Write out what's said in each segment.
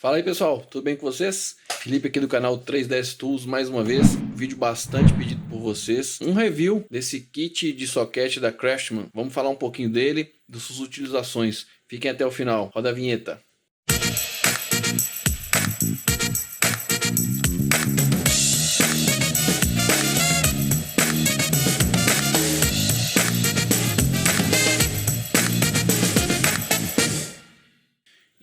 Fala aí pessoal, tudo bem com vocês? Felipe aqui do canal 3ds Tools mais uma vez, vídeo bastante pedido por vocês. Um review desse kit de soquete da Craftsman. Vamos falar um pouquinho dele, das suas utilizações. Fiquem até o final, roda a vinheta.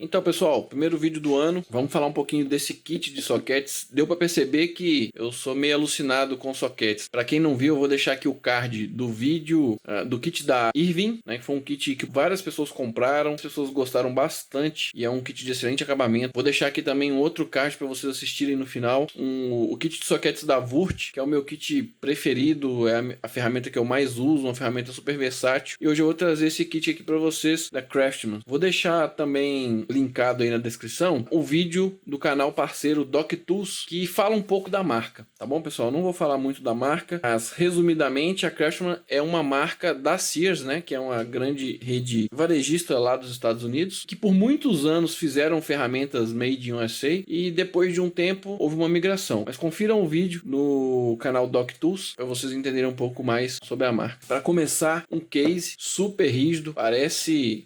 Então pessoal, primeiro vídeo do ano, vamos falar um pouquinho desse kit de soquetes. Deu para perceber que eu sou meio alucinado com soquetes. Para quem não viu, eu vou deixar aqui o card do vídeo do kit da Irving, né, que foi um kit que várias pessoas compraram, as pessoas gostaram bastante e é um kit de excelente acabamento. Vou deixar aqui também um outro card para vocês assistirem no final, o kit de soquetes da Wurt, que é o meu kit preferido, é a ferramenta que eu mais uso, uma ferramenta super versátil. E hoje eu vou trazer esse kit aqui para vocês da Craftsman. Vou deixar também linkado aí na descrição o vídeo do canal parceiro Doc Tools, que fala um pouco da marca, tá bom pessoal? Não vou falar muito da marca, mas resumidamente a Craftsman é uma marca da Sears, né, que é uma grande rede varejista lá dos Estados Unidos, que por muitos anos fizeram ferramentas made in USA e depois de um tempo houve uma migração. Mas confiram o vídeo no canal Doc Tools para vocês entenderem um pouco mais sobre a marca. Para começar, um case super rígido,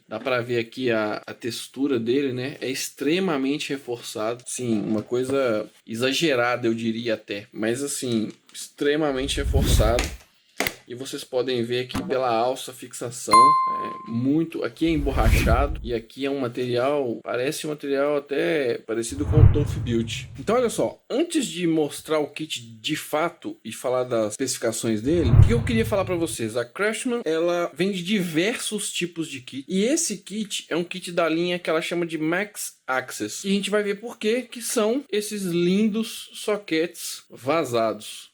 dá para ver aqui a textura dele, né? É extremamente reforçado, sim, uma coisa exagerada eu diria até, mas assim, extremamente reforçado. E vocês podem ver aqui pela alça fixação, aqui é emborrachado e aqui é um material, parece um material até parecido com o Tough Built. Então olha só, antes de mostrar o kit de fato e falar das especificações dele, o que eu queria falar para vocês? A Craftsman, ela vende diversos tipos de kit e esse kit é um kit da linha que ela chama de Max Access. E a gente vai ver por que são esses lindos soquetes vazados.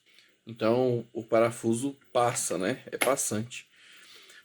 Então o parafuso passa, né? É passante.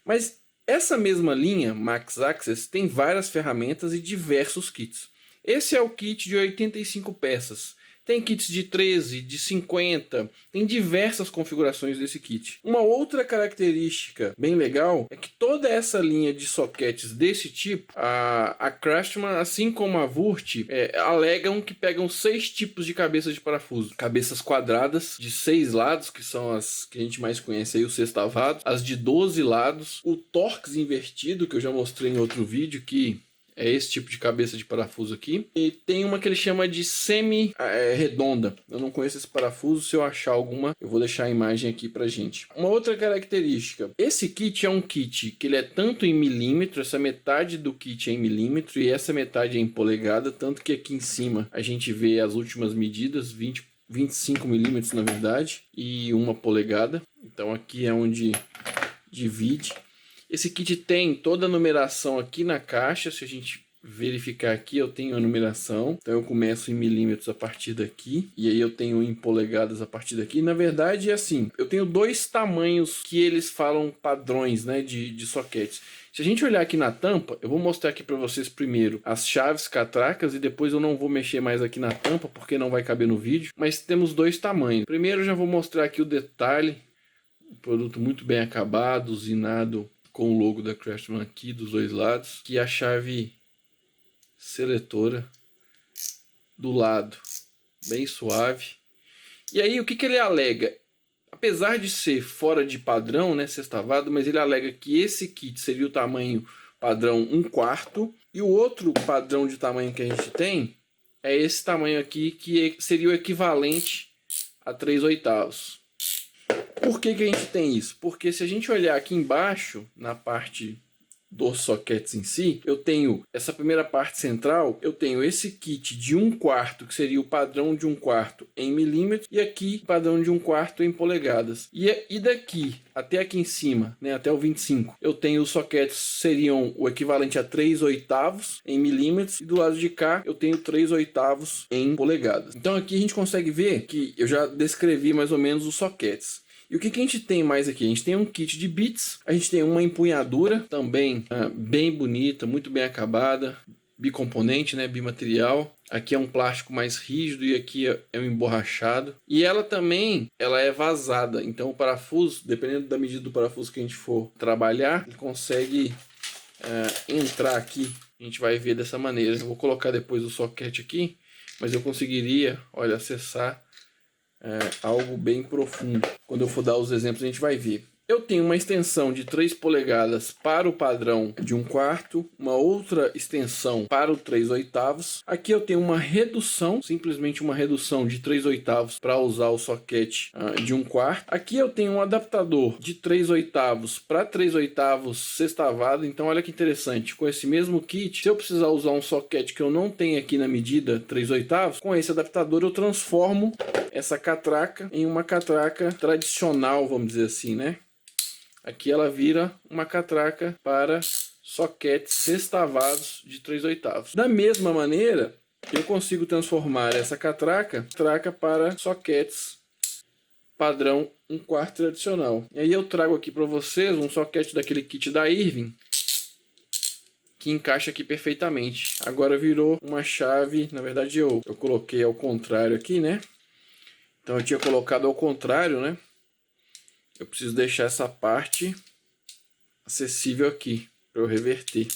Mas essa mesma linha Max Access tem várias ferramentas e diversos kits. Esse é o kit de 85 peças. Tem kits de 13, de 50, tem diversas configurações desse kit. Uma outra característica bem legal é que toda essa linha de soquetes desse tipo, a Craftsman, assim como a Wurt, alegam que pegam 6 tipos de cabeças de parafuso. Cabeças quadradas de 6 lados, que são as que a gente mais conhece aí, os sextavados. As de 12 lados, o Torx invertido, que eu já mostrei em outro vídeo, que é esse tipo de cabeça de parafuso aqui. E tem uma que ele chama de semi-redonda. Eu não conheço esse parafuso. Se eu achar alguma, eu vou deixar a imagem aqui pra gente. Uma outra característica. Esse kit é um kit que ele é tanto em milímetro. Essa metade do kit é em milímetro. E essa metade é em polegada. Tanto que aqui em cima a gente vê as últimas medidas. 25 milímetros na verdade. E 1 polegada. Então aqui é onde divide. Esse kit tem toda a numeração aqui na caixa. Se a gente verificar aqui, eu tenho a numeração. Então eu começo em milímetros a partir daqui. E aí eu tenho em polegadas a partir daqui. Na verdade é assim, eu tenho 2 tamanhos que eles falam padrões, né, de soquetes. Se a gente olhar aqui na tampa, eu vou mostrar aqui para vocês primeiro as chaves catracas e depois eu não vou mexer mais aqui na tampa porque não vai caber no vídeo. Mas temos 2 tamanhos. Primeiro eu já vou mostrar aqui o detalhe. Um produto muito bem acabado, usinado, com o logo da Craftsman aqui dos 2 lados, que é a chave seletora do lado, bem suave. E aí o que ele alega? Apesar de ser fora de padrão, né, sextavado, mas ele alega que esse kit seria o tamanho padrão 1/4 e o outro padrão de tamanho que a gente tem é esse tamanho aqui, que seria o equivalente a 3/8. Por que a gente tem isso? Porque se a gente olhar aqui embaixo, na parte dos soquetes em si, eu tenho essa primeira parte central, eu tenho esse kit de 1/4, que seria o padrão de 1/4 em milímetros, e aqui o padrão de 1/4 em polegadas. E daqui até aqui em cima, né, até o 25, eu tenho os soquetes seriam o equivalente a 3/8 em milímetros, e do lado de cá eu tenho 3/8 em polegadas. Então aqui a gente consegue ver que eu já descrevi mais ou menos os soquetes. E o que a gente tem mais aqui? A gente tem um kit de bits, a gente tem uma empunhadura também bem bonita, muito bem acabada, bicomponente, né, bimaterial. Aqui é um plástico mais rígido e aqui é um emborrachado. E ela também é vazada, então o parafuso, dependendo da medida do parafuso que a gente for trabalhar, ele consegue entrar aqui a gente vai ver dessa maneira. Eu vou colocar depois o soquete aqui, mas eu conseguiria, olha, acessar algo bem profundo. Quando eu for dar os exemplos, a gente vai ver. Eu tenho uma extensão de 3 polegadas para o padrão de 1/4, uma outra extensão para o 3/8. Aqui eu tenho uma redução, simplesmente uma redução de 3/8 para usar o soquete de 1/4. Aqui eu tenho um adaptador de 3/8 para 3/8 sextavado. Então olha que interessante, com esse mesmo kit, se eu precisar usar um soquete que eu não tenho aqui na medida 3/8, com esse adaptador eu transformo essa catraca em uma catraca tradicional, vamos dizer assim, né? Aqui ela vira uma catraca para soquetes sextavados de 3/8. Da mesma maneira, eu consigo transformar essa catraca para soquetes padrão 1/4 tradicional. E aí eu trago aqui para vocês um soquete daquele kit da Irving, que encaixa aqui perfeitamente. Agora virou uma chave, na verdade eu coloquei ao contrário aqui, né? Então eu tinha colocado ao contrário, né? Eu preciso deixar essa parte acessível aqui para eu reverter.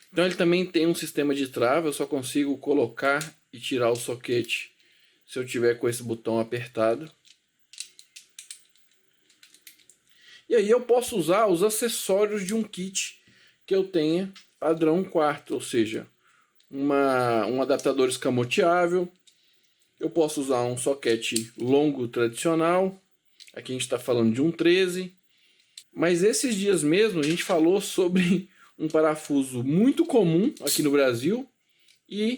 Então ele também tem um sistema de trava, eu só consigo colocar e tirar o soquete se eu tiver com esse botão apertado. E aí eu posso usar os acessórios de um kit que eu tenha padrão 1/4, ou seja, um adaptador escamoteável. Eu posso usar um soquete longo tradicional. Aqui a gente está falando de um 13. Mas esses dias mesmo a gente falou sobre um parafuso muito comum aqui no Brasil e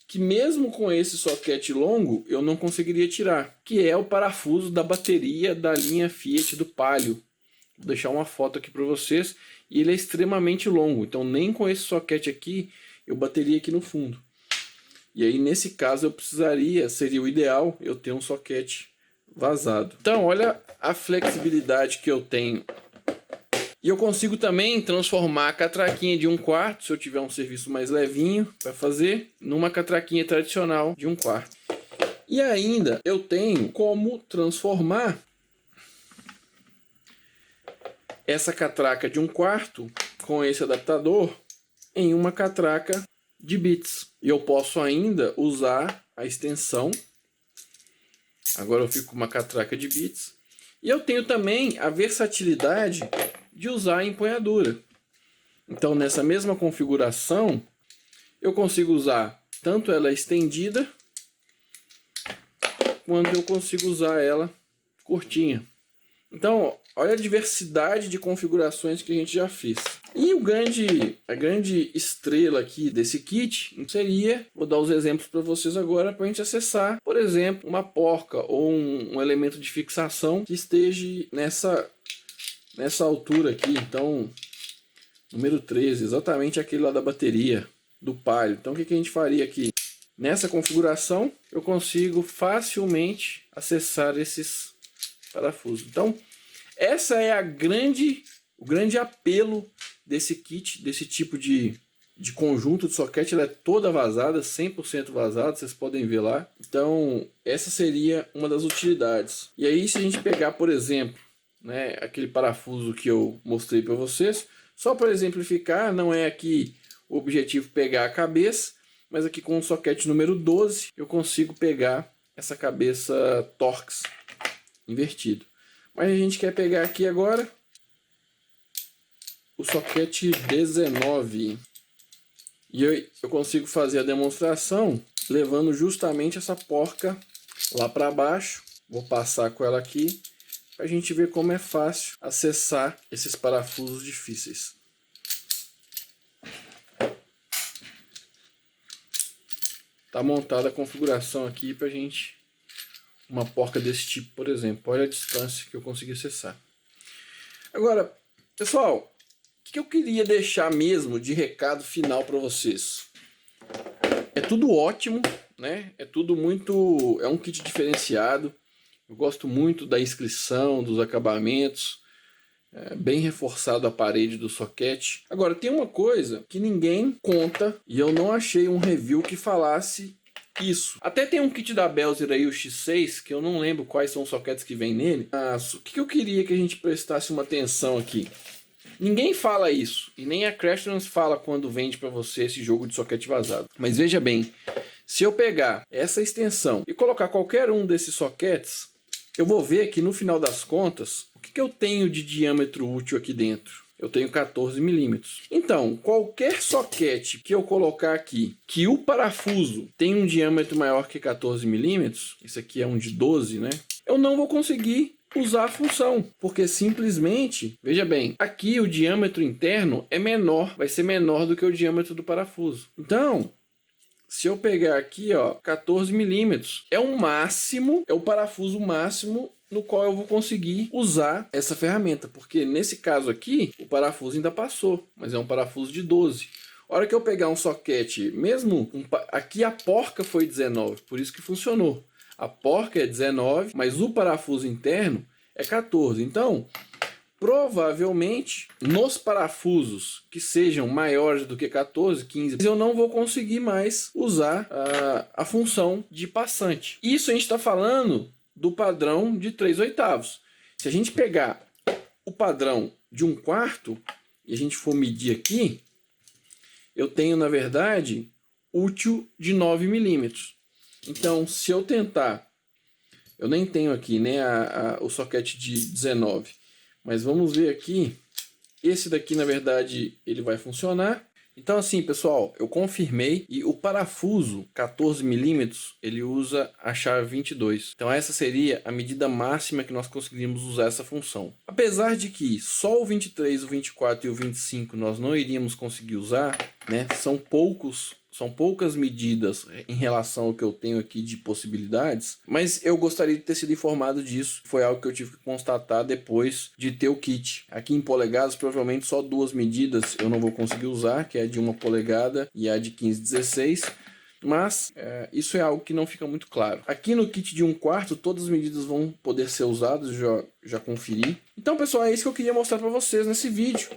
que mesmo com esse soquete longo eu não conseguiria tirar, que é o parafuso da bateria da linha Fiat do Palio. Vou deixar uma foto aqui para vocês, e ele é extremamente longo, então nem com esse soquete aqui eu bateria aqui no fundo. E aí nesse caso eu precisaria, seria o ideal eu ter um soquete vazado. Então olha a flexibilidade que eu tenho. E eu consigo também transformar a catraquinha de 1/4, se eu tiver um serviço mais levinho para fazer, numa catraquinha tradicional de 1/4. E ainda eu tenho como transformar essa catraca de 1/4 com esse adaptador em uma catraca de bits. E eu posso ainda usar a extensão. Agora eu fico com uma catraca de bits. E eu tenho também a versatilidade de usar a empunhadura. Então nessa mesma configuração eu consigo usar tanto ela estendida quanto eu consigo usar ela curtinha. Então olha a diversidade de configurações que a gente já fez. E a grande estrela aqui desse kit seria, vou dar os exemplos para vocês agora para a gente acessar, por exemplo, uma porca ou um elemento de fixação que esteja nessa altura aqui. Então, número 13, exatamente aquele lá da bateria do Palio. Então o que a gente faria aqui? Nessa configuração eu consigo facilmente acessar esses parafusos. Então essa é o grande apelo desse kit, desse tipo de conjunto de soquete. Ela é toda vazada, 100% vazada, vocês podem ver lá. Então essa seria uma das utilidades. E aí se a gente pegar, por exemplo, né, aquele parafuso que eu mostrei para vocês, só para exemplificar, não é aqui o objetivo pegar a cabeça, mas aqui com o soquete número 12 eu consigo pegar essa cabeça Torx invertido. Mas a gente quer pegar aqui agora o soquete 19. E eu consigo fazer a demonstração levando justamente essa porca lá para baixo. Vou passar com ela aqui para a gente ver como é fácil acessar esses parafusos difíceis. Tá montada a configuração aqui para a gente, uma porca desse tipo, por exemplo. Olha a distância que eu consegui acessar. Agora, pessoal, o que eu queria deixar mesmo de recado final para vocês? É tudo ótimo, né? É tudo muito... é um kit diferenciado. Eu gosto muito da inscrição, dos acabamentos. Bem reforçado a parede do soquete. Agora, tem uma coisa que ninguém conta e eu não achei um review que falasse isso. Até tem um kit da Belzer aí, o X6, que eu não lembro quais são os soquetes que vem nele. Mas o que eu queria que a gente prestasse uma atenção aqui? Ninguém fala isso, e nem a Craftsman fala quando vende para você esse jogo de soquete vazado. Mas veja bem, se eu pegar essa extensão e colocar qualquer um desses soquetes, eu vou ver que no final das contas, o que eu tenho de diâmetro útil aqui dentro? Eu tenho 14 milímetros. Então, qualquer soquete que eu colocar aqui, que o parafuso tem um diâmetro maior que 14 milímetros, esse aqui é um de 12, né? Eu não vou conseguir usar a função, porque simplesmente, veja bem, aqui o diâmetro interno é menor, vai ser menor do que o diâmetro do parafuso. Então, se eu pegar aqui, ó, 14 milímetros, é o máximo, é o parafuso máximo no qual eu vou conseguir usar essa ferramenta, porque nesse caso aqui, o parafuso ainda passou, mas é um parafuso de 12. A hora que eu pegar um soquete, mesmo aqui a porca foi 19, por isso que funcionou. A porca é 19, mas o parafuso interno é 14. Então, provavelmente, nos parafusos que sejam maiores do que 14, 15, eu não vou conseguir mais usar a função de passante. Isso a gente está falando do padrão de 3/8. Se a gente pegar o padrão de 1/4 e a gente for medir aqui, eu tenho, na verdade, útil de 9 milímetros. Então, se eu tentar, eu nem tenho aqui, né, o soquete de 19, mas vamos ver aqui, esse daqui, na verdade, ele vai funcionar. Então, assim, pessoal, eu confirmei e o parafuso 14 milímetros, ele usa a chave 22. Então, essa seria a medida máxima que nós conseguiríamos usar essa função. Apesar de que só o 23, o 24 e o 25 nós não iríamos conseguir usar, né? São poucas medidas em relação ao que eu tenho aqui de possibilidades, mas eu gostaria de ter sido informado disso. Foi algo que eu tive que constatar depois de ter o kit. Aqui em polegadas, provavelmente só 2 medidas eu não vou conseguir usar, que é a de 1 polegada e a de 15/16. Mas isso é algo que não fica muito claro. Aqui no kit de 1/4, todas as medidas vão poder ser usadas, já conferi. Então, pessoal, é isso que eu queria mostrar para vocês nesse vídeo,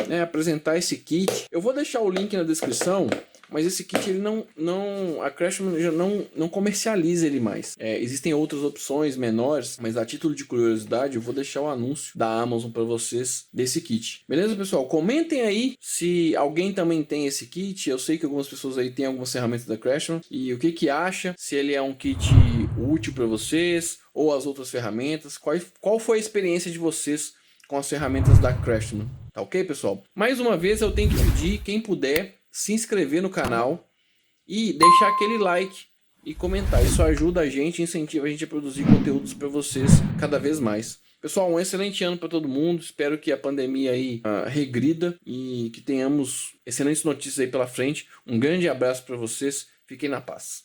né? Apresentar esse kit. Eu vou deixar o link na descrição, mas esse kit ele a Craftsman já não comercializa ele mais. Existem outras opções menores, mas a título de curiosidade eu vou deixar o anúncio da Amazon para vocês desse kit. Beleza, pessoal? Comentem aí se alguém também tem esse kit. Eu sei que algumas pessoas aí têm algumas ferramentas da Craftsman e o que acha, se ele é um kit útil para vocês ou as outras ferramentas. Qual foi a experiência de vocês com as ferramentas da Craftsman? Tá ok, pessoal? Mais uma vez eu tenho que pedir, quem puder, se inscrever no canal e deixar aquele like e comentar. Isso ajuda a gente, incentiva a gente a produzir conteúdos para vocês cada vez mais. Pessoal, um excelente ano para todo mundo. Espero que a pandemia aí regrida e que tenhamos excelentes notícias aí pela frente. Um grande abraço para vocês. Fiquem na paz.